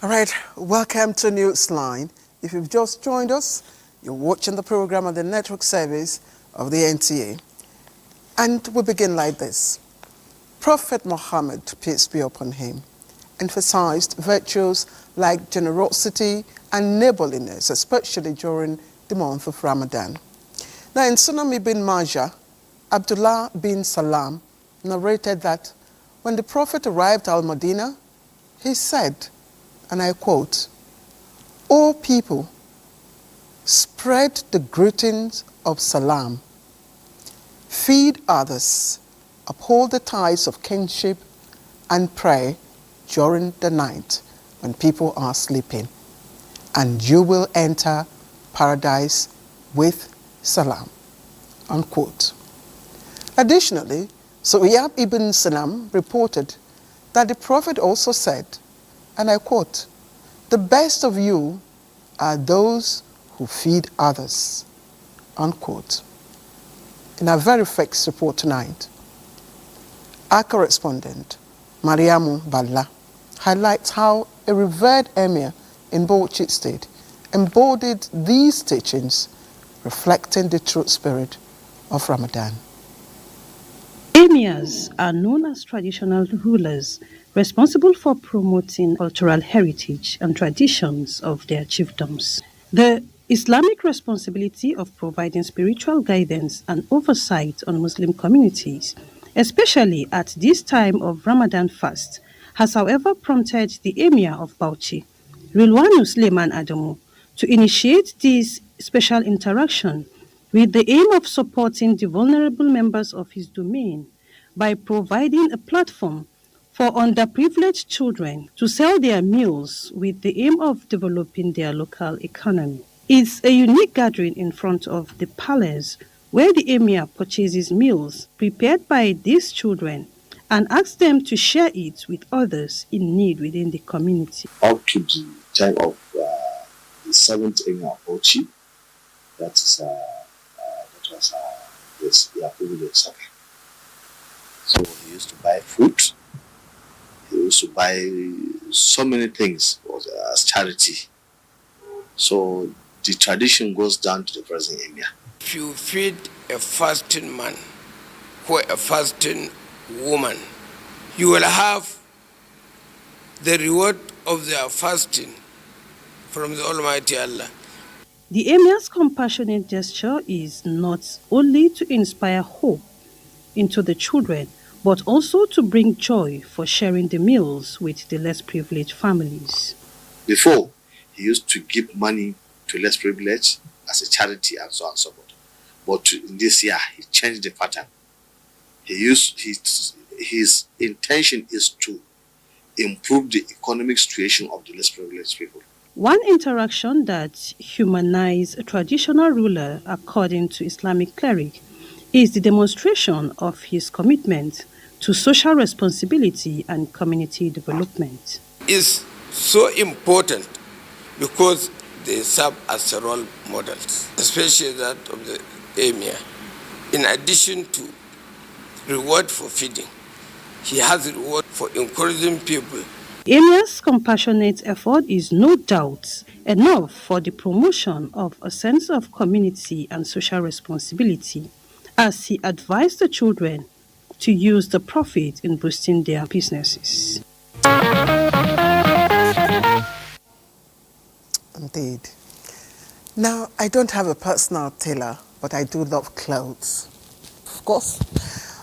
All right, welcome to Newsline. If you've just joined us, you're watching the program on the network service of the NTA. And we begin like this. Prophet Muhammad, peace be upon him, emphasized virtues like generosity and neighborliness, especially during the month of Ramadan. Now, in Sunan ibn Majah, Abdullah bin Salam narrated that when the Prophet arrived at Al-Madinah, he said, and I quote, "O people, spread the greetings of salam, feed others, uphold the ties of kinship, and pray during the night when people are sleeping, and you will enter paradise with salam," unquote. Additionally, Su'yab ibn Salam reported that the Prophet also said, and I quote, "The best of you are those who feed others," unquote. In our very first report tonight, our correspondent, Mariamu Balla, highlights how a revered emir in Bauchi State embodied these teachings, reflecting the true spirit of Ramadan. Emirs are known as traditional rulers responsible for promoting cultural heritage and traditions of their chiefdoms. The Islamic responsibility of providing spiritual guidance and oversight on Muslim communities, especially at this time of Ramadan fast, has however prompted the Emir of Bauchi, Rilwanu Suleiman Adamu, to initiate this special interaction with the aim of supporting the vulnerable members of his domain by providing a platform for underprivileged children to sell their meals with the aim of developing their local economy. It's a unique gathering in front of the palace where the emir purchases meals prepared by these children and asks them to share it with others in need within the community. Up to the time of the seventh emir of Bauchi, that was this Yakubu Saka. So he used to buy food. He used to buy so many things as charity. So the tradition goes down to the present emir. If you feed a fasting man or a fasting woman, you will have the reward of their fasting from the Almighty Allah. The Emir's compassionate gesture is not only to inspire hope into the children, but also to bring joy for sharing the meals with the less privileged families. Before, he used to give money to less privileged as a charity and so on and so forth. But in this year, he changed the pattern. His intention is to improve the economic situation of the less privileged people. One interaction that humanizes a traditional ruler, according to Islamic cleric, is the demonstration of his commitment to social responsibility and community development. It's so important because they serve as role models, especially that of the emir. In addition to reward for feeding, he has reward for encouraging people. Emir's compassionate effort is no doubt enough for the promotion of a sense of community and social responsibility, as he advised the children to use the profit in boosting their businesses. Indeed. Now, I don't have a personal tailor, but I do love clothes. Of course.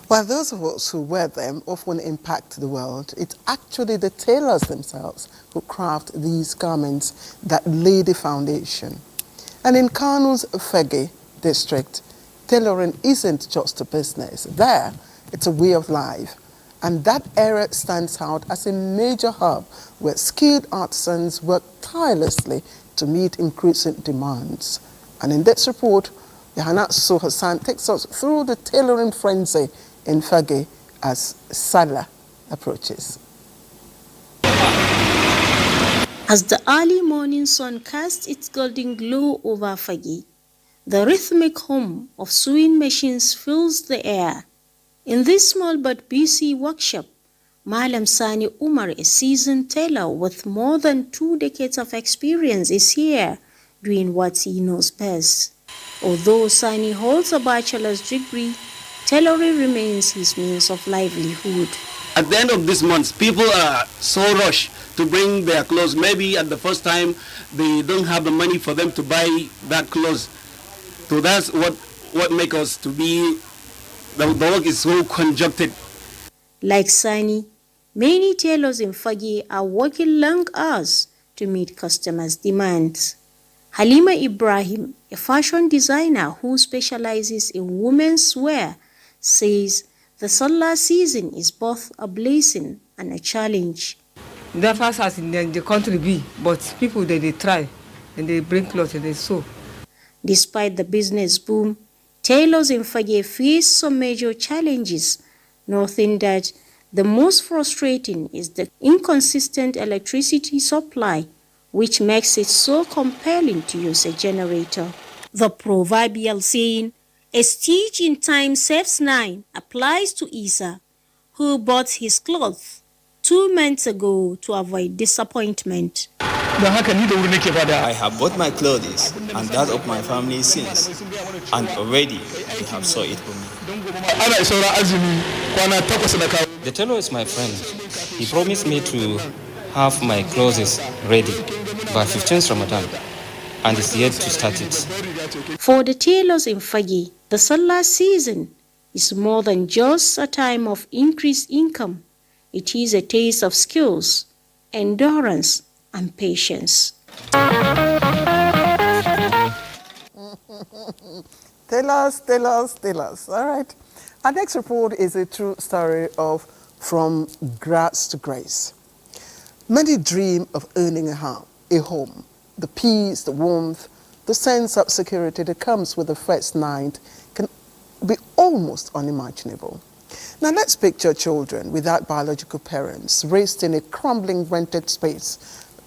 While those of us who wear them often impact the world, it's actually the tailors themselves who craft these garments that lay the foundation. And in Kanu's Fege district, tailoring isn't just a business. There, it's a way of life. And that area stands out as a major hub where skilled artisans work tirelessly to meet increasing demands. And in this report, Yahanatsu Hassan takes us through the tailoring frenzy in Fage as Salah approaches. As the early morning sun casts its golden glow over Fage, the rhythmic hum of sewing machines fills the air. In this small but busy workshop, Malam Sani Umar, a seasoned tailor with more than 2 decades of experience, is here doing what he knows best. Although Sani holds a bachelor's degree, tailoring remains his means of livelihood. At the end of this month, people are so rushed to bring their clothes. Maybe at the first time, they don't have the money for them to buy that clothes. So that's what makes us to be, the work is so conjuncted. Like Sani, many tailors in Fagge are working long hours to meet customers' demands. Halima Ibrahim, a fashion designer who specializes in women's wear, says the Salah season is both a blessing and a challenge. The fast as in the country be, but people they try and they bring clothes and they sew. Despite the business boom, tailors in Fagge face some major challenges, noting that the most frustrating is the inconsistent electricity supply, which makes it so compelling to use a generator. The proverbial saying, "A stitch in time saves 9," applies to Isa, who bought his clothes 2 months ago to avoid disappointment. I have bought my clothes and that of my family since, and already they have sewed it for me. The tailor is my friend. He promised me to have my clothes ready by 15th Ramadan, and is yet to start it. For the tailors in Fagge, the Salah season is more than just a time of increased income. It is a taste of skills, endurance, and patience. Tell us. All right. Our next report is a true story of From Grass to Grace. Many dream of owning a home. The peace, the warmth, the sense of security that comes with the first night can be almost unimaginable. Now let's picture children without biological parents raised in a crumbling rented space,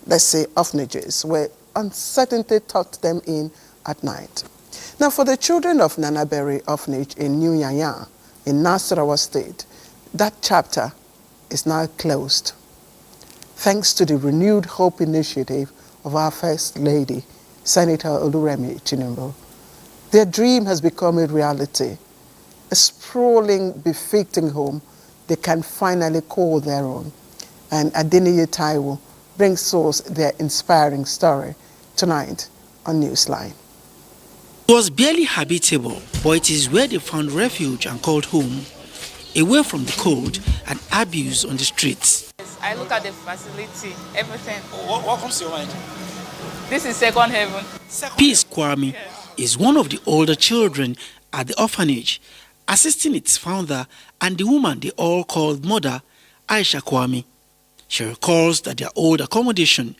let's say orphanages, where uncertainty tucked them in at night. Now for the children of Nanaberry Orphanage in New Yanya in Nasarawa State, that chapter is now closed. Thanks to the renewed hope initiative of our First Lady, Senator Oluremi Tinubu, their dream has become a reality. A sprawling, befitting home they can finally call their own. And Adeniyi Taiwo brings us their inspiring story tonight on Newsline. It was barely habitable, but it is where they found refuge and called home, away from the cold and abuse on the streets. I look at the facility, everything. What comes to your mind? This is second heaven. Peace Kwame is one of the older children at the orphanage, assisting its founder and the woman they all called Mother, Aisha Kwame. She recalls that their old accommodation,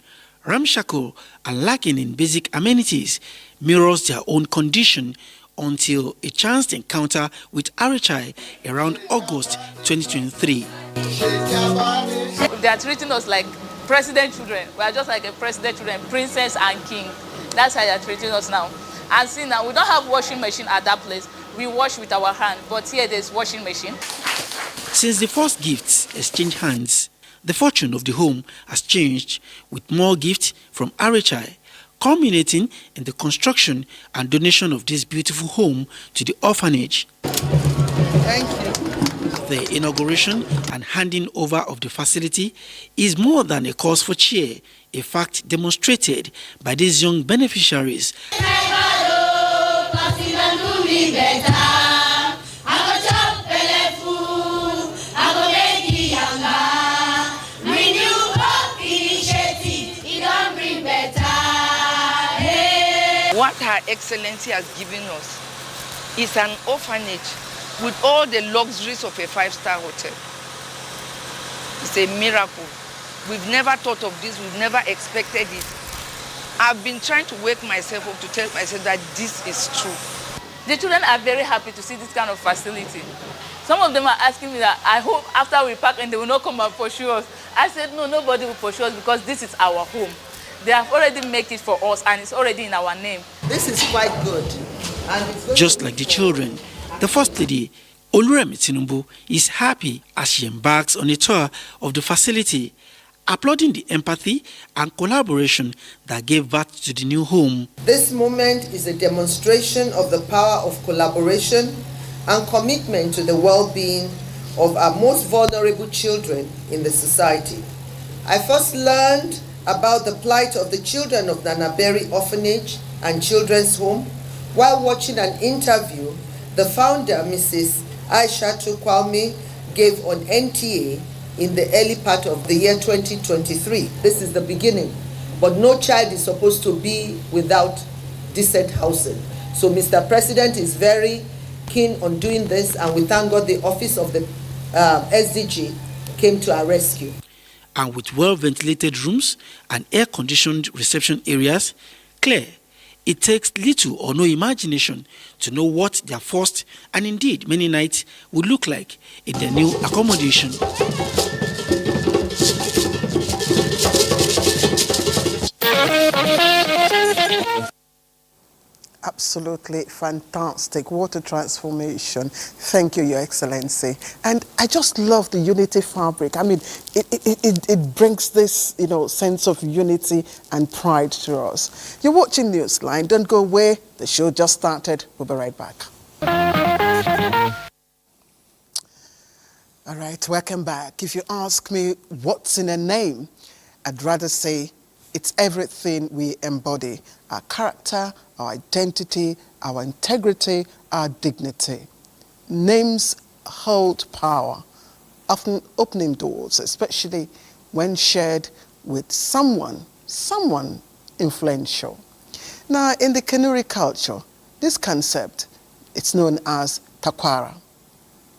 ramshackle and lacking in basic amenities, mirrors their own condition until a chance encounter with Arichai around August 2023. They are treating us like president children. We are just like a president children, princess and king. That's how they are treating us now. And see now, we don't have washing machine at that place. We wash with our hand, but here there's washing machine. Since the first gifts exchanged hands, the fortune of the home has changed, with more gifts from Arichai, culminating in the construction and donation of this beautiful home to the orphanage. Thank you. The inauguration and handing over of the facility is more than a cause for cheer, a fact demonstrated by these young beneficiaries. What Her Excellency has given us is an orphanage with all the luxuries of a 5-star hotel. It's a miracle. We've never thought of this, we've never expected it. I've been trying to wake myself up to tell myself that this is true. The children are very happy to see this kind of facility. Some of them are asking me that I hope after we pack and they will not come and pursue us. I said, no, nobody will pursue us because this is our home. They have already made it for us and it's already in our name. This is quite good. Just like the children, the First Lady Oluremi Tinubu is happy as she embarks on a tour of the facility, applauding the empathy and collaboration that gave birth to the new home. This moment is a demonstration of the power of collaboration and commitment to the well-being of our most vulnerable children in the society. I first learned about the plight of the children of Nanaberi Orphanage and Children's Home while watching an interview the founder, Mrs. Aisha Kwame, gave on NTA in the early part of the year 2023. This is the beginning, but no child is supposed to be without decent housing. So Mr. President is very keen on doing this, and we thank God the office of the SDG came to our rescue. And with well-ventilated rooms and air-conditioned reception areas, clear, it takes little or no imagination to know what their first and indeed many nights would look like in their new accommodation. Absolutely fantastic. What a transformation. Thank you, Your Excellency. And I just love the unity fabric. I mean, it brings this, sense of unity and pride to us. You're watching Newsline. Don't go away. The show just started. We'll be right back. All right, welcome back. If you ask me what's in a name, I'd rather say it's everything we embody: our character, our identity, our integrity, our dignity. Names hold power, often opening doors, especially when shared with someone influential. Now, in the Kanuri culture, this concept is known as takwara.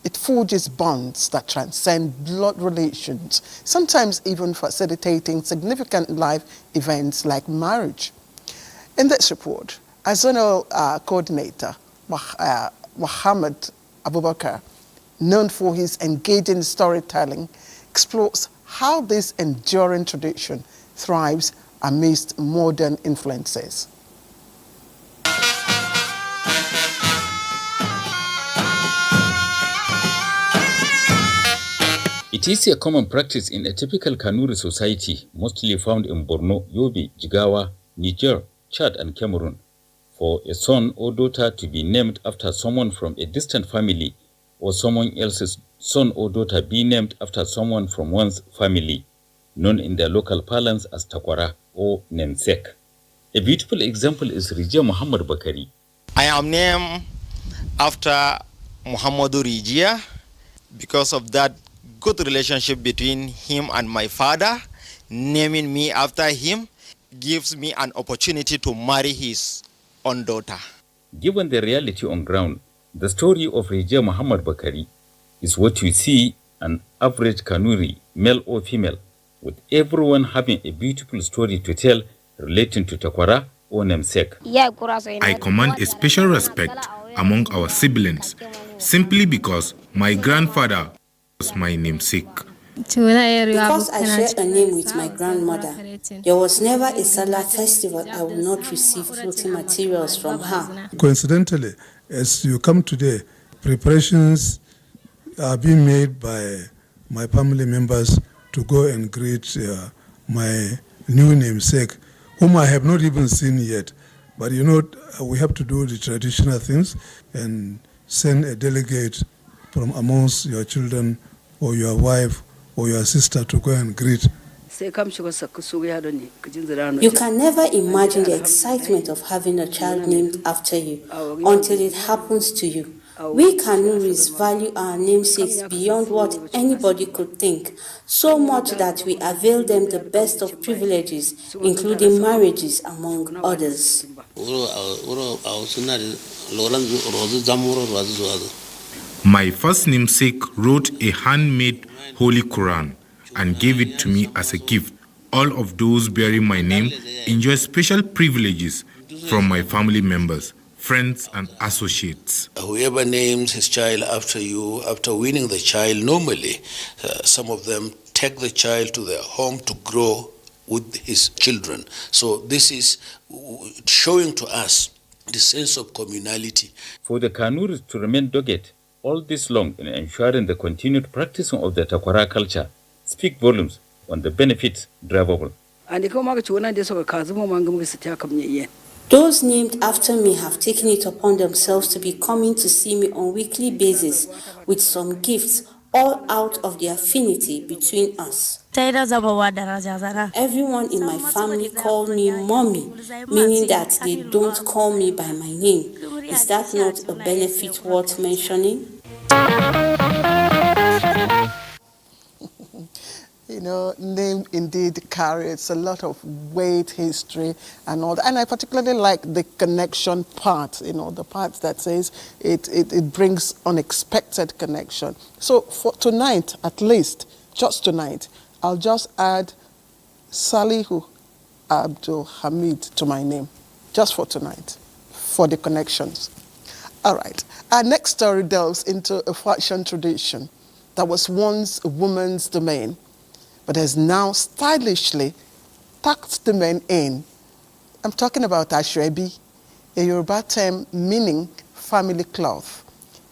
It forges bonds that transcend blood relations, sometimes even facilitating significant life events like marriage. In this report, our zonal coordinator, Muhammad Abubakar, known for his engaging storytelling, explores how this enduring tradition thrives amidst modern influences. It is a common practice in a typical Kanuri society, mostly found in Borno, Yobe, Jigawa, Niger, Chad, and Cameroon, for a son or daughter to be named after someone from a distant family, or someone else's son or daughter be named after someone from one's family, known in their local parlance as takwara or namesake. A beautiful example is Rijia Muhammad Bakari. I am named after Muhammadu Rijia because of that good relationship between him and my father. Naming me after him gives me an opportunity to marry his own daughter. Given the reality on ground, the story of Rijia Muhammad Bakari is what you see an average Kanuri, male or female, with everyone having a beautiful story to tell relating to takwara or namesake. I command a special respect among our siblings simply because my grandfather was my namesake. Because I share a name with my grandmother, there was never a Salah festival I will not receive clothing materials from her. Coincidentally, as you come today, preparations are being made by my family members to go and greet my new namesake, whom I have not even seen yet. But we have to do the traditional things and send a delegate from amongst your children or your wife or your sister to go and greet. You can never imagine the excitement of having a child named after you until it happens to you. We Kanuris value our namesakes beyond what anybody could think, so much that we avail them the best of privileges, including marriages, among others. My first namesake wrote a handmade Holy Quran and gave it to me as a gift. All of those bearing my name enjoy special privileges from my family members, friends, and associates. Whoever names his child after you, after winning the child, normally some of them take the child to their home to grow with his children. So this is showing to us the sense of communality. For the Kanuris to remain dogged all this long in ensuring the continued practicing of the Takwara culture speak volumes on the benefits derivable. Those named after me have taken it upon themselves to be coming to see me on weekly basis with some gifts, all out of the affinity between us. Everyone in my family called me mommy, meaning that they don't call me by my name. Is that not a benefit worth mentioning? You know, name indeed carries a lot of weight, history, and all that. And I particularly like the connection part, you know, the part that says it brings unexpected connection. So for tonight, at least, just tonight, I'll just add Salihu Abdul Hamid to my name, just for tonight, for the connections. All right. Our next story delves into a fashion tradition that was once a woman's domain, but has now stylishly tucked the men in. I'm talking about Ashwebi, a Yoruba term meaning family cloth.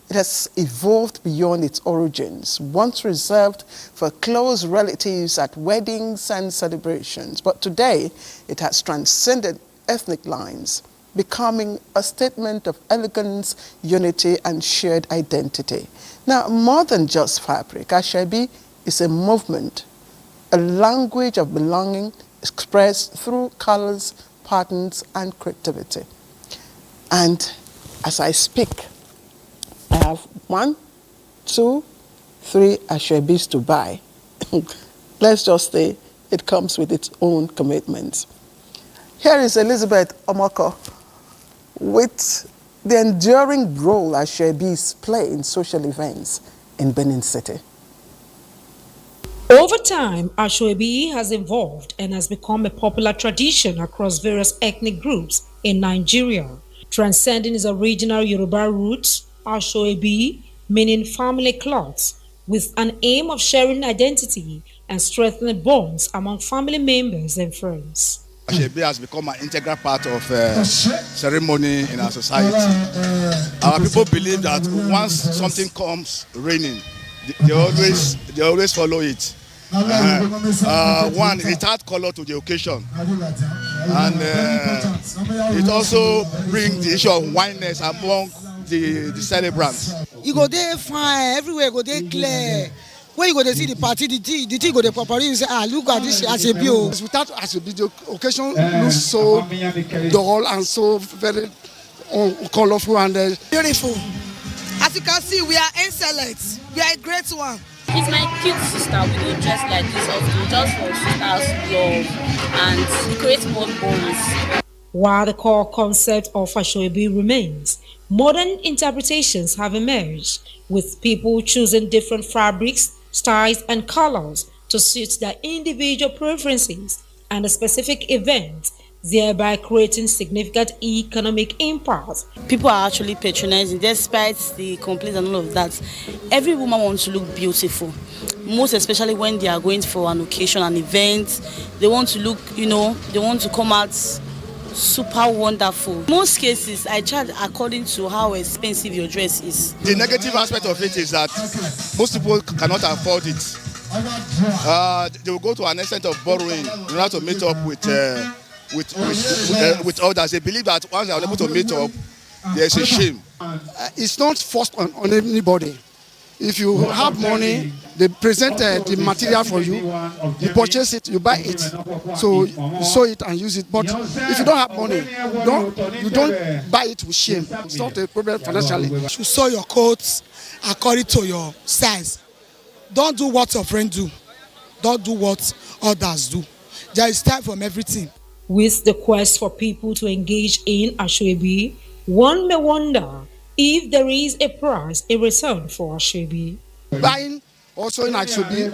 It has evolved beyond its origins, once reserved for close relatives at weddings and celebrations. But today, it has transcended ethnic lines, becoming a statement of elegance, unity, and shared identity. Now, more than just fabric, Ashwebi is a movement, a language of belonging expressed through colors, patterns, and creativity. And as I speak, I have 1, 2, 3 Ashwebis to buy. Let's just say it comes with its own commitments. Here is Elizabeth Omoko with the enduring role Ashwebis play in social events in Benin City. Over time, Ashwebi has evolved and has become a popular tradition across various ethnic groups in Nigeria. Transcending its original Yoruba roots, Ashwebi, meaning family cloths, with an aim of sharing identity and strengthening bonds among family members and friends. Ashwebi has become an integral part of ceremony in our society. Our people believe that once something comes raining, they always follow it. One, it adds color to the occasion, and it also brings the issue of wineness among the celebrants. You go there fine, everywhere go there clear. When you go to see the party, the tea go there properly. You say, look at this Ashwebi. Without Ashwebi, the occasion looks so dull and so very colorful and beautiful. As you can see, we are excellent. We are a great one. It's my cute sister. We don't dress like this often, just for sisters' love and create more bonds. While the core concept of Ashwebi remains, modern interpretations have emerged, with people choosing different fabrics, styles, and colors to suit their individual preferences and a specific event, thereby creating significant economic impact. People are actually patronizing despite the complaints and all of that. Every woman wants to look beautiful, most especially when they are going for an occasion, an event. They want to look, they want to come out super wonderful. In most cases, I charge according to how expensive your dress is. The negative aspect of it is that most people cannot afford it. They will go to an extent of borrowing in order to meet up with others. They believe that once they are able to meet up, there's a shame. It's not forced on anybody. If you have money, they present the material for you. You purchase it, you buy it. So you sew it and use it. But if you don't have money, you don't buy it with shame. It's not a problem financially. You should sew your coats according to your size. Don't do what your friends do. Don't do what others do. There is time for everything. With the quest for people to engage in Ashwebi, one may wonder if there is a price in return for Ashwebi. Buying also in Ashwebi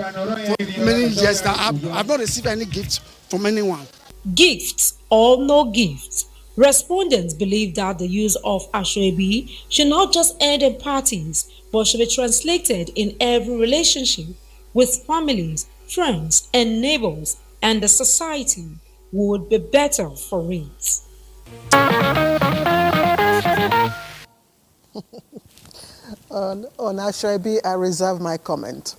for many years now, I've not received any gift from anyone. Gifts or no gifts, respondents believe that the use of Ashwebi should not just end in parties, but should be translated in every relationship with families, friends, and neighbors, and the society would be better for it. On Ashwebi, I reserve my comment.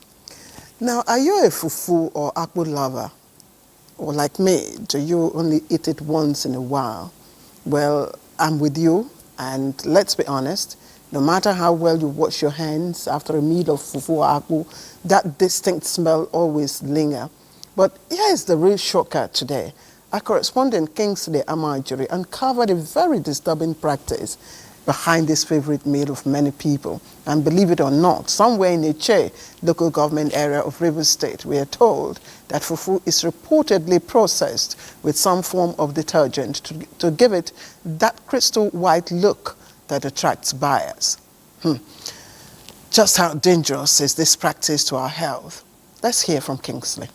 Now, are you a fufu or akpu lover? Or like me, do you only eat it once in a while? Well, I'm with you, and let's be honest, no matter how well you wash your hands after a meal of fufu or akpu, that distinct smell always lingers. But here's the real shocker today. Our correspondent Kingsley Amajiri uncovered a very disturbing practice behind this favorite meal of many people. And believe it or not, somewhere in Eche, local government area of Rivers State, we are told that fufu is reportedly processed with some form of detergent to give it that crystal white look that attracts buyers. Just how dangerous is this practice to our health? Let's hear from Kingsley.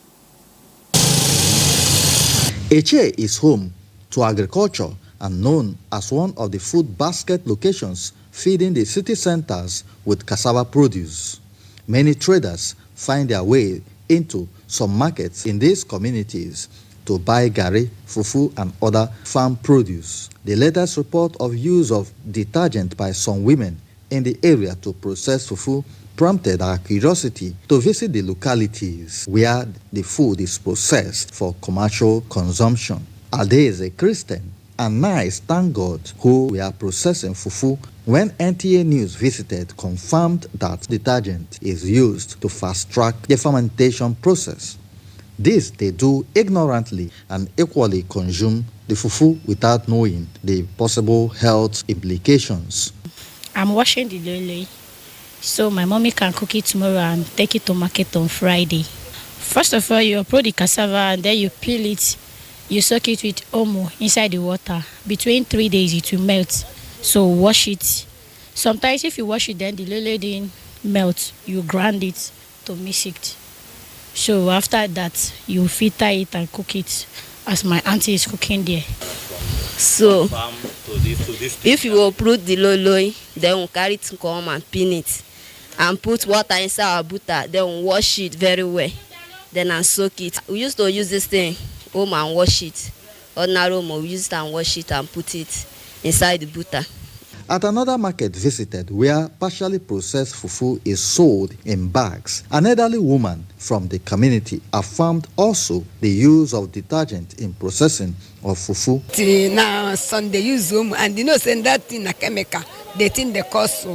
Eche is home to agriculture and known as one of the food basket locations feeding the city centers with cassava produce. Many traders find their way into some markets in these communities to buy gari, fufu, and other farm produce. The latest report of use of detergent by some women in the area to process fufu prompted our curiosity to visit the localities where the food is processed for commercial consumption. Ade is a Christian and nice, thank God, who we are processing fufu when NTA News visited confirmed that detergent is used to fast-track the fermentation process. This they do ignorantly and equally consume the fufu without knowing the possible health implications. I'm washing the lele, so my mommy can cook it tomorrow and take it to market on Friday. First of all, you uproot the cassava and then you peel it. You soak it with omo inside the water. Between 3 days, it will melt. So wash it. Sometimes if you wash it, then the lele didn't melt. You grind it to mix it. So after that, you filter it and cook it as my auntie is cooking there. So if you uproot the loloi, then we'll carry it come and pin it and put water inside our butter. Then we'll wash it very well. Then and soak it. We used to use this thing home and wash it. Ordinary home, we use it and wash it and put it inside the butter. At another market visited where partially processed fufu is sold in bags, an elderly woman from the community affirmed also the use of detergent in processing of fufu. Now Sunday use them and send that in a chemical. They think the cost.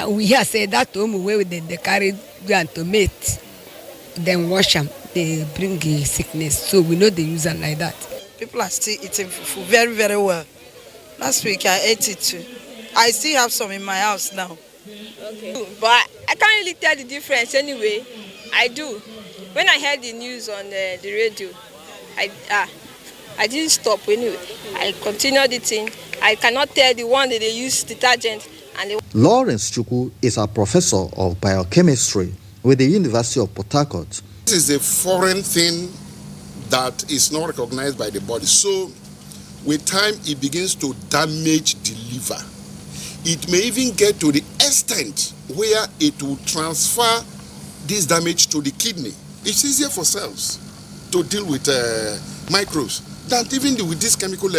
We hear say that home where they carry and tomato, then wash them. They bring sickness, so we know they use them like that. People are still eating fufu very, very well. Last week I ate it too. I still have some in my house now. Okay. But I can't really tell the difference anyway. I do. When I heard the news on the radio, I didn't stop anyway. I continued eating. I cannot tell the one that they use detergent and the Lawrence Chukwu is a professor of biochemistry with the University of Port Harcourt. This is a foreign thing that is not recognized by the body. So with time, it begins to damage the liver. It may even get to the extent where it will transfer this damage to the kidney. It's easier for cells to deal with microbes than even with these chemical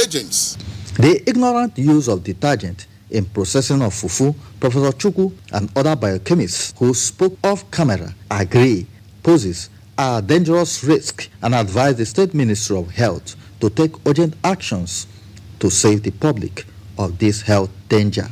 agents. The ignorant use of detergent in processing of fufu, Professor Chukwu and other biochemists who spoke off camera agree poses a dangerous risk and advise the State Ministry of Health to take urgent actions to save the public of this health danger.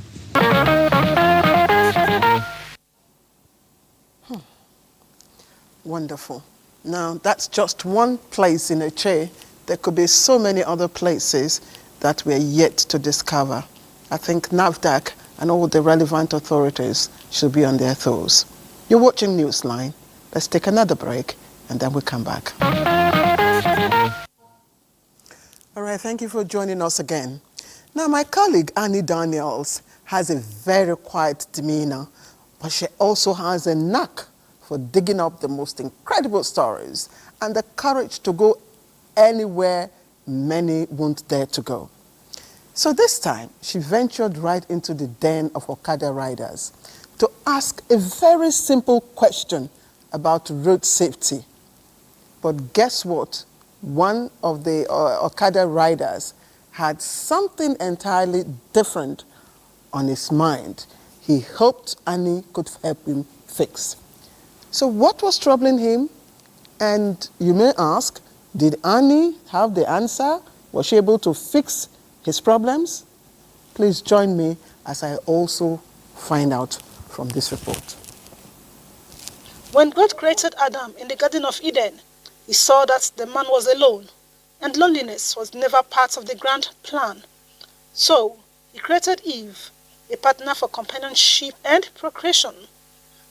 Wonderful. Now, that's just one place in Eche. There could be so many other places that we're yet to discover. I think NAFDAC and all the relevant authorities should be on their toes. You're watching Newsline. Let's take another break, and then we'll come back. All right, thank you for joining us again. Now, my colleague Annie Daniels has a very quiet demeanor, but she also has a knack for digging up the most incredible stories and the courage to go anywhere many won't dare to go. So this time, she ventured right into the den of Okada riders to ask a very simple question about road safety. But guess what? One of the Okada riders had something entirely different on his mind he hoped Annie could help him fix. So what was troubling him? And you may ask, did Annie have the answer? Was she able to fix his problems? Please join me as I also find out from this report. When God created Adam in the Garden of Eden, he saw that the man was alone, and loneliness was never part of the grand plan. So, he created Eve, a partner for companionship and procreation.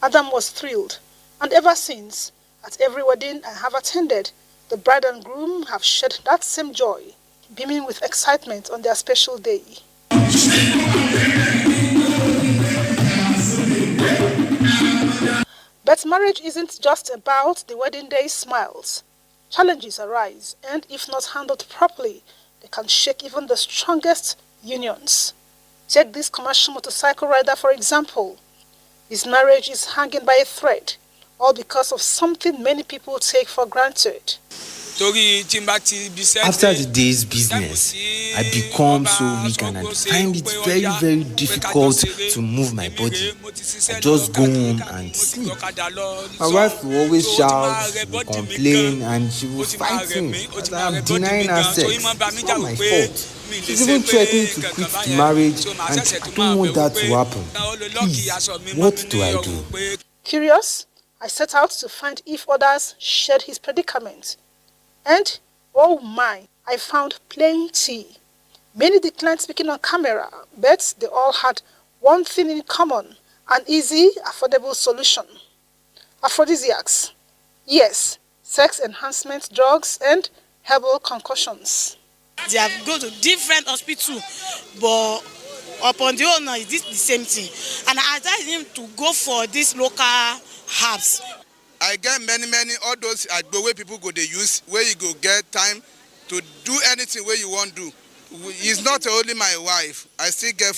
Adam was thrilled, and ever since, at every wedding I have attended, the bride and groom have shared that same joy, beaming with excitement on their special day. But marriage isn't just about the wedding day smiles. Challenges arise, and if not handled properly, they can shake even the strongest unions. Take this commercial motorcycle rider, for example. His marriage is hanging by a thread, all because of something many people take for granted. After the day's business, I become so weak and I find it very, very difficult to move my body. I just go home and sleep. My wife will always shout, will complain, and she will fight me as I am denying her sex. It's not my fault. She's even threatening to quit the marriage, and I don't want that to happen. Please, what do I do? Curious, I set out to find if others shared his predicament. And, oh my, I found plenty. Many declined speaking on camera, but they all had one thing in common: an easy, affordable solution. Aphrodisiacs. Yes, sex enhancement drugs and herbal concoctions. They have gone to different hospitals, but upon the owner, it's the same thing. And I advise him to go for these local herbs. I get many all those the way people go they use where you go get time to do anything where you want to do. It's not only my wife. I still get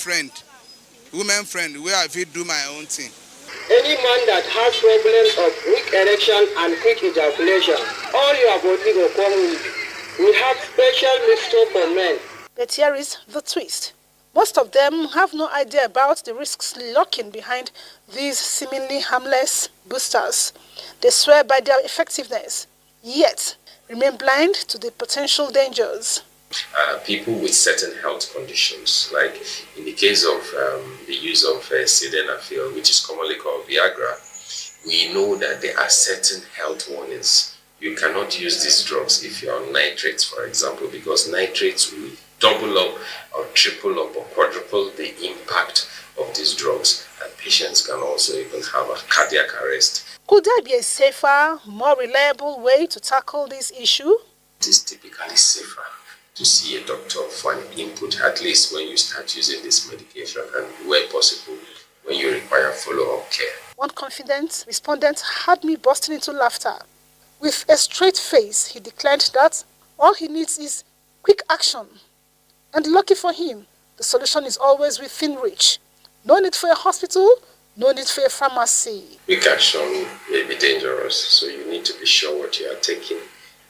women friend where I feel do my own thing. Any man that has problems of weak erection and quick ejaculation, all your body will come with. We have special mixture for men. But here is the twist. Most of them have no idea about the risks lurking behind these seemingly harmless boosters. They swear by their effectiveness, yet remain blind to the potential dangers. People with certain health conditions, like in the case of the use of sildenafil, which is commonly called Viagra, we know that there are certain health warnings. You cannot use these drugs if you're on nitrates, for example, because nitrates will double up or triple up or quadruple the impact of these drugs, and patients can also even have a cardiac arrest. Could there be a safer, more reliable way to tackle this issue? It is typically safer to see a doctor for an input, at least when you start using this medication, and where possible, when you require follow-up care. One confident respondent had me bursting into laughter. With a straight face, he declared that all he needs is quick action. And lucky for him, the solution is always within reach. No need for a hospital, no need for a pharmacy. Quick action may be dangerous, so you need to be sure what you are taking.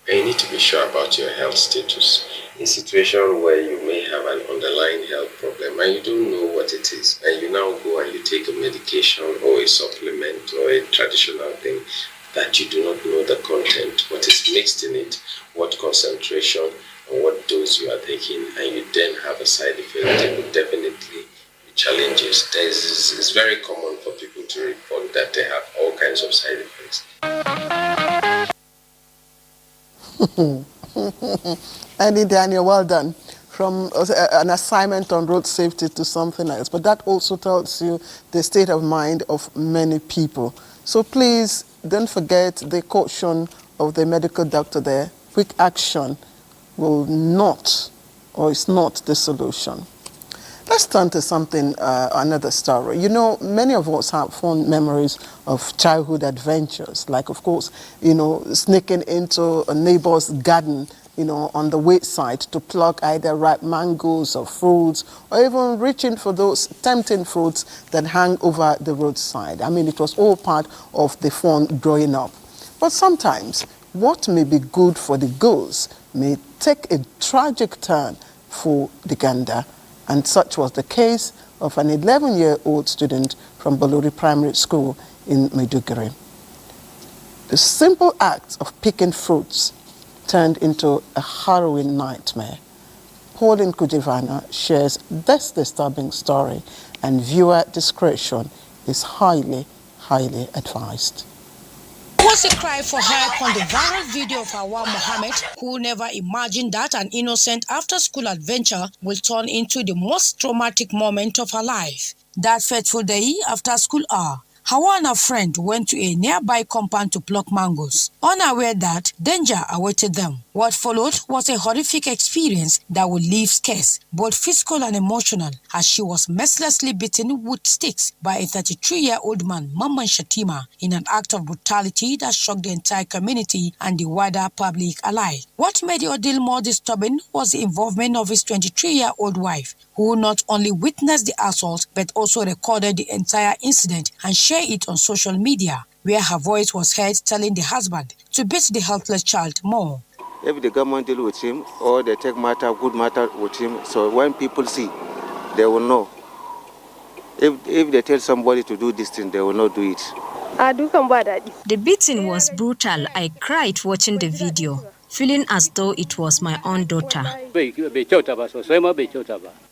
And you need to be sure about your health status. In a situation where you may have an underlying health problem and you don't know what it is, and you now go and you take a medication or a supplement or a traditional thing that you do not know the content, what is mixed in it, what concentration, and what dose you are taking, and you then have a side effect, there will definitely be challenges. It's very common for people to report that they have all kinds of side effects. Andy Daniel, well done. From an assignment on road safety to something else. But that also tells you the state of mind of many people. So please don't forget the caution of the medical doctor there. Quick action will not, or is not the solution. Let's turn to something, another story. You know, many of us have fond memories of childhood adventures, like, of course, you know, sneaking into a neighbor's garden, you know, on the wayside to pluck either ripe mangoes or fruits, or even reaching for those tempting fruits that hang over the roadside. I mean, it was all part of the fun growing up. But sometimes, what may be good for the goose may take a tragic turn for the gander. And such was the case of an 11-year-old student from Bolori Primary School in Maiduguri. The simple act of picking fruits turned into a harrowing nightmare. Pauline Kujivana shares this disturbing story, and viewer discretion is highly advised. It was a cry for help on the viral video of Hawa Mohammed, who never imagined that an innocent after-school adventure will turn into the most traumatic moment of her life. That fateful day after school hour, Hawa and her friend went to a nearby compound to pluck mangoes, unaware that danger awaited them. What followed was a horrific experience that would leave scars, both physical and emotional, as she was mercilessly beaten with sticks by a 33-year-old man, Mamman Shatima, in an act of brutality that shocked the entire community and the wider public alike. What made the ordeal more disturbing was the involvement of his 23-year-old wife, who not only witnessed the assault but also recorded the entire incident and shared it on social media, where her voice was heard telling the husband to beat the helpless child more. If the government deal with him or they take good matter with him, so when people see, they will know. If they tell somebody to do this thing, they will not do it. The beating was brutal. I cried watching the video, feeling as though it was my own daughter.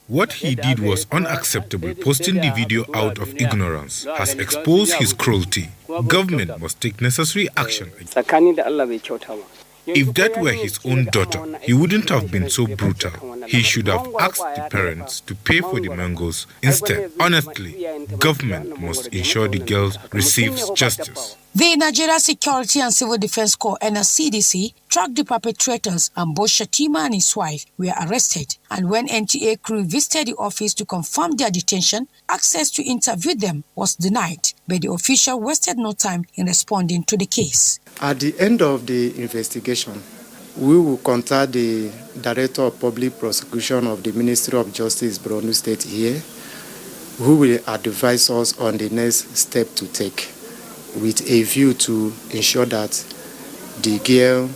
What he did was unacceptable. Posting the video out of ignorance has exposed his cruelty. Government must take necessary action. If that were his own daughter, he wouldn't have been so brutal. He should have asked the parents to pay for the mangoes. Instead, honestly, government must ensure the girl receives justice. The Nigeria Security and Civil Defense Corps (NSCDC) tracked the perpetrators, and both Shatima and his wife were arrested. And when NTA crew visited the office to confirm their detention, access to interview them was denied, but the official wasted no time in responding to the case. At the end of the investigation, we will contact the Director of Public Prosecution of the Ministry of Justice, Borno State here, who will advise us on the next step to take, with a view to ensure that the girl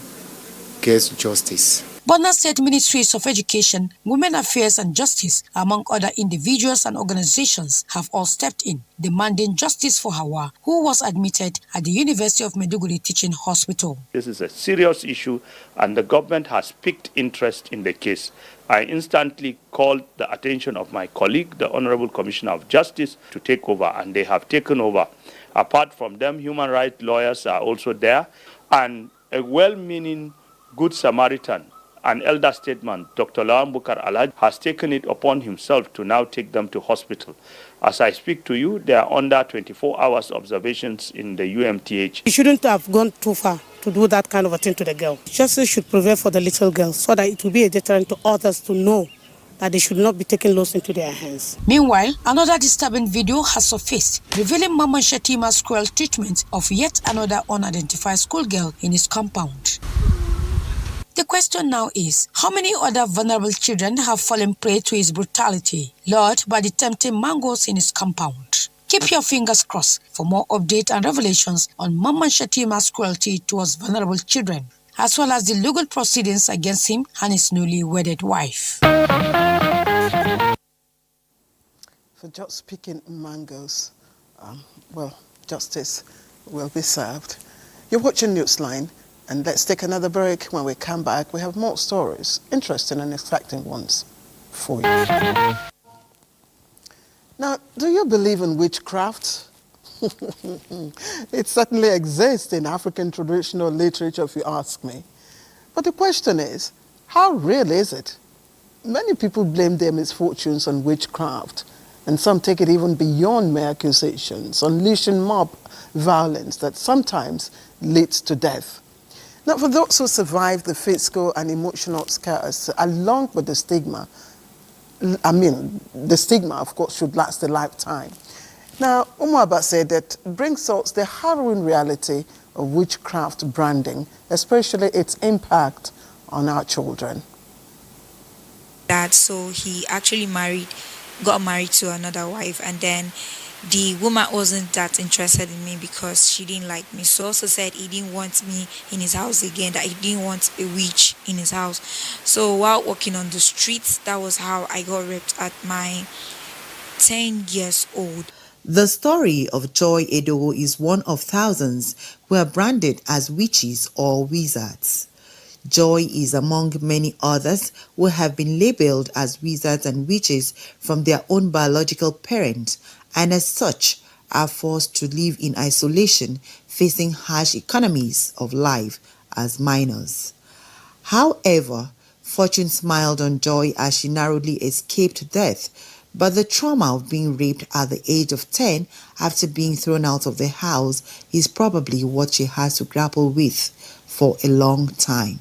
gets justice. Borno State Ministries of Education, Women Affairs and Justice, among other individuals and organizations, have all stepped in, demanding justice for Hawa, who was admitted at the University of Maiduguri Teaching Hospital. This is a serious issue and the government has picked interest in the case. I instantly called the attention of my colleague, the Honorable Commissioner of Justice, to take over, and they have taken over. Apart from them, human rights lawyers are also there, and a well-meaning Good Samaritan, an elder statesman, Dr. Lawan Bukar Alhaj, has taken it upon himself to now take them to hospital. As I speak to you, they are under 24 hours observations in the UMTH. You shouldn't have gone too far to do that kind of a thing to the girl. Justice should prevail for the little girl so that it will be a deterrent to others to know that they should not be taking laws into their hands. Meanwhile, another disturbing video has surfaced, revealing Mamman Shatima's cruel treatment of yet another unidentified schoolgirl in his compound. The question now is, how many other vulnerable children have fallen prey to his brutality, lured by the tempting mangoes in his compound? Keep your fingers crossed for more updates and revelations on Mamman Shatima's cruelty towards vulnerable children, as well as the legal proceedings against him and his newly wedded wife. For just picking mangoes, justice will be served. You're watching Newsline. And let's take another break. When we come back, we have more stories, interesting and exciting ones for you. Now, do you believe in witchcraft? It certainly exists in African traditional literature, if you ask me. But the question is, how real is it? Many people blame their misfortunes on witchcraft, and some take it even beyond mere accusations, unleashing mob violence that sometimes leads to death. Now, for those who survive the physical and emotional scars, along with the stigma, the stigma, of course, should last a lifetime. Now, Umwaba said that brings us the harrowing reality of witchcraft branding, especially its impact on our children. So he actually got married to another wife, and then the woman wasn't that interested in me because she didn't like me. So also said he didn't want me in his house again, that he didn't want a witch in his house. So while walking on the streets, that was how I got raped at my 10 years old. The story of Joy Edowo is one of thousands who are branded as witches or wizards. Joy is among many others who have been labeled as wizards and witches from their own biological parents, and as such are forced to live in isolation, facing harsh economies of life as minors. However, fortune smiled on Joy as she narrowly escaped death, but the trauma of being raped at the age of 10 after being thrown out of the house is probably what she has to grapple with for a long time.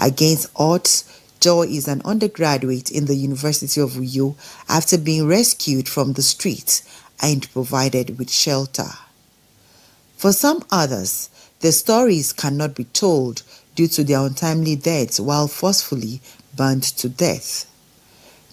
Against odds, Joy is an undergraduate in the University of Uyo after being rescued from the streets and provided with shelter. For some others, their stories cannot be told due to their untimely deaths while forcefully burned to death.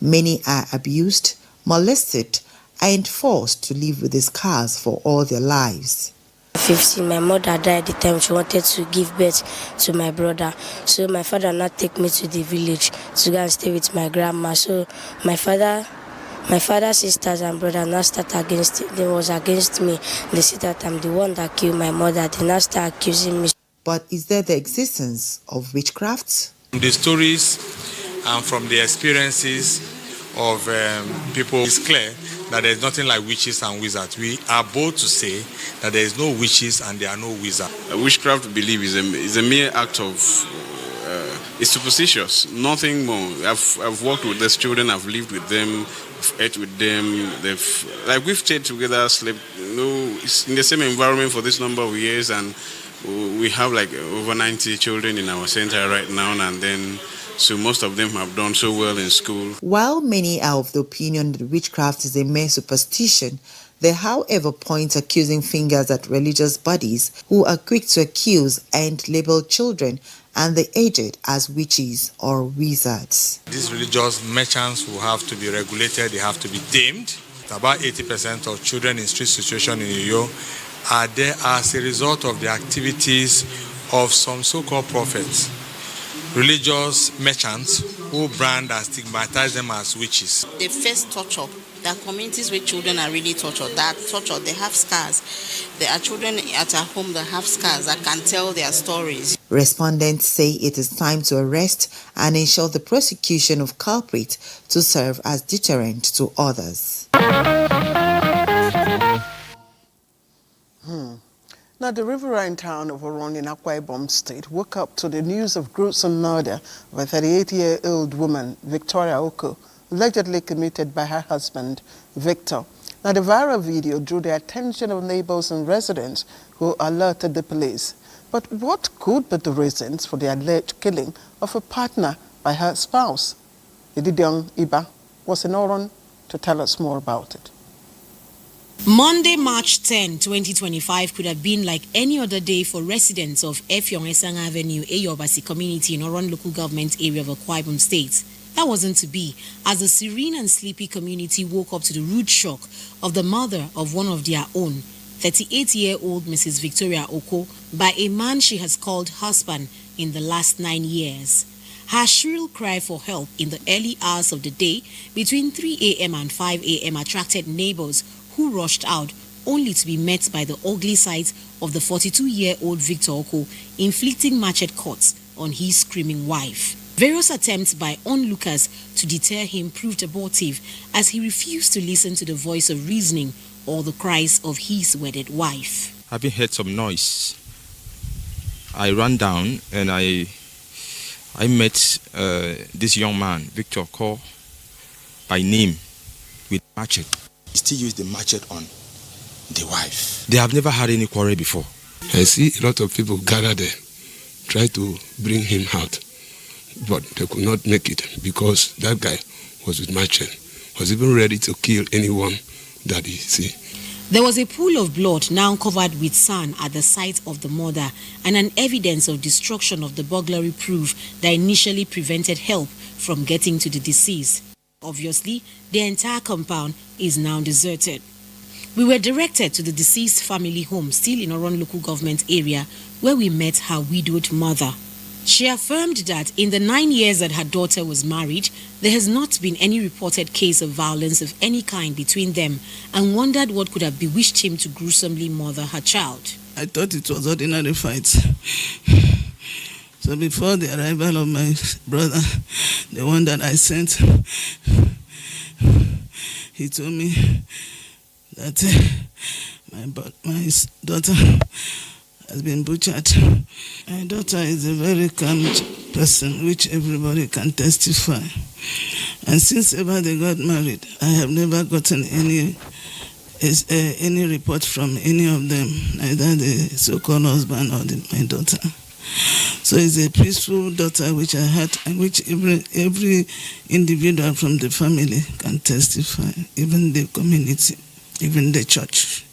Many are abused, molested, and forced to live with the scars for all their lives. 15, my mother died the time she wanted to give birth to my brother. So my father now take me to the village to go and stay with my grandma. So my father's sisters and brother now start against me. They say that I'm the one that killed my mother. They now start accusing me. But is there the existence of witchcraft? From the stories and from the experiences of people, it's clear that there's nothing like witches and wizards. We are bold to say that there is no witches and there are no wizards. Witchcraft belief is a mere act of it's superstitious, nothing more. I've worked with these children, I've lived with them, I've ate with them. We've stayed together, slept, it's in the same environment for this number of years, and we have over 90 children in our center right now, and then so most of them have done so well in school. While many are of the opinion that witchcraft is a mere superstition, they however point accusing fingers at religious bodies who are quick to accuse and label children and the aged as witches or wizards. These religious merchants will have to be regulated, they have to be tamed. About 80% of children in street situation in Uyo are there as a result of the activities of some so-called prophets, religious merchants who brand and stigmatize them as witches. They face torture. There are communities where children are really tortured. They have scars. There are children at home that have scars that can tell their stories. Respondents say it is time to arrest and ensure the prosecution of culprits to serve as deterrent to others. Now, the riverine town of Oron in Akwa Ibom State woke up to the news of gruesome murder of a 38-year-old woman, Victoria Oko, allegedly committed by her husband, Victor. Now, the viral video drew the attention of neighbors and residents who alerted the police. But what could be the reasons for the alleged killing of a partner by her spouse? Ididiong Iba was in Oron to tell us more about it. Monday, March 10, 2025 could have been like any other day for residents of Effiong Esang Avenue, Eyobasi community in Oron local government area of Akwa Ibom State. That wasn't to be, as the serene and sleepy community woke up to the rude shock of the murder of one of their own, 38-year-old Mrs. Victoria Oko, by a man she has called husband in the last 9 years. Her shrill cry for help in the early hours of the day between 3 a.m. and 5 a.m. attracted neighbors who rushed out only to be met by the ugly sight of the 42-year-old Victor Oko inflicting machete cuts on his screaming wife. Various attempts by onlookers to deter him proved abortive as he refused to listen to the voice of reasoning or the cries of his wedded wife. Having heard some noise, I ran down and I met this young man, Victor Oko, by name, with machete. He still used the machete on the wife. They have never had any quarrel before. I see a lot of people gather there, try to bring him out, but they could not make it because that guy was with machete, was even ready to kill anyone that he see. There was a pool of blood now covered with sand at the site of the murder, and an evidence of destruction of the burglary proof that initially prevented help from getting to the deceased. Obviously, the entire compound is now deserted. We were directed to the deceased family home, still in Oron local government area, where we met her widowed mother. She affirmed that in the 9 years that her daughter was married, there has not been any reported case of violence of any kind between them, and wondered what could have bewitched him to gruesomely murder her child. I thought it was ordinary fights. So before the arrival of my brother, the one that I sent, he told me that my daughter has been butchered. My daughter is a very calm person, which everybody can testify. And since ever they got married, I have never gotten any report from any of them, neither the so-called husband or my daughter. So it's a peaceful daughter which I had, and which every individual from the family can testify, even the community, even the church.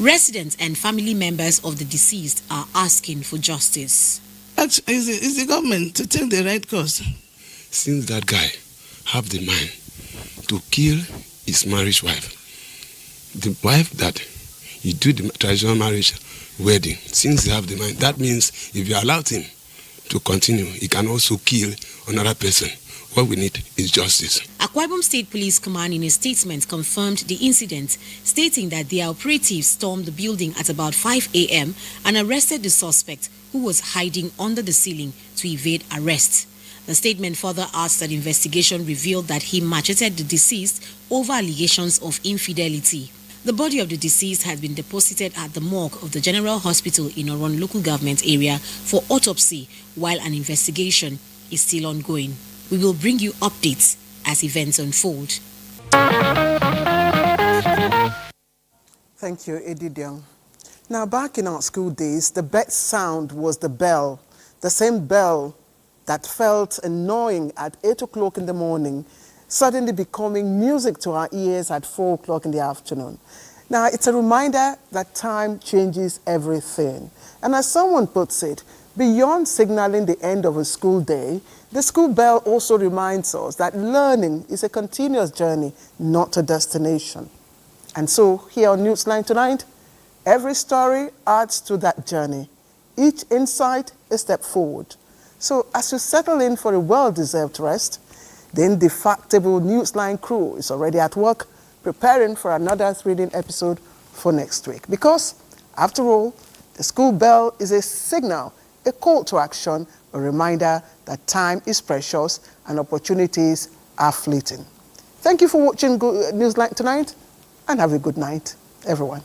Residents and family members of the deceased are asking for justice. Actually, it's the government to take the right course. Since that guy have the mind to kill his marriage wife, the wife that he do the traditional marriage wedding, since he have the mind, that means if you allowed him to continue, he can also kill another person. What we need is justice. Akwa Ibom State Police Command in a statement confirmed the incident, stating that their operatives stormed the building at about 5 a.m. and arrested the suspect, who was hiding under the ceiling, to evade arrest. The statement further adds that investigation revealed that he macheted the deceased over allegations of infidelity. The body of the deceased had been deposited at the morgue of the General Hospital in Oron local government area for autopsy, while an investigation is still ongoing. We will bring you updates as events unfold. Thank you, Edidion. Now, back in our school days, the best sound was the bell, the same bell that felt annoying at 8 o'clock in the morning, suddenly becoming music to our ears at 4 o'clock in the afternoon. Now, it's a reminder that time changes everything. And as someone puts it, beyond signaling the end of a school day, the school bell also reminds us that learning is a continuous journey, not a destination. And so, here on Newsline tonight, every story adds to that journey. Each insight a step forward. So, as you settle in for a well-deserved rest, the indefatigable Newsline crew is already at work, preparing for another thrilling episode for next week. Because, after all, the school bell is a signal, a call to action, a reminder that time is precious and opportunities are fleeting. Thank you for watching Newsline tonight, and have a good night, everyone.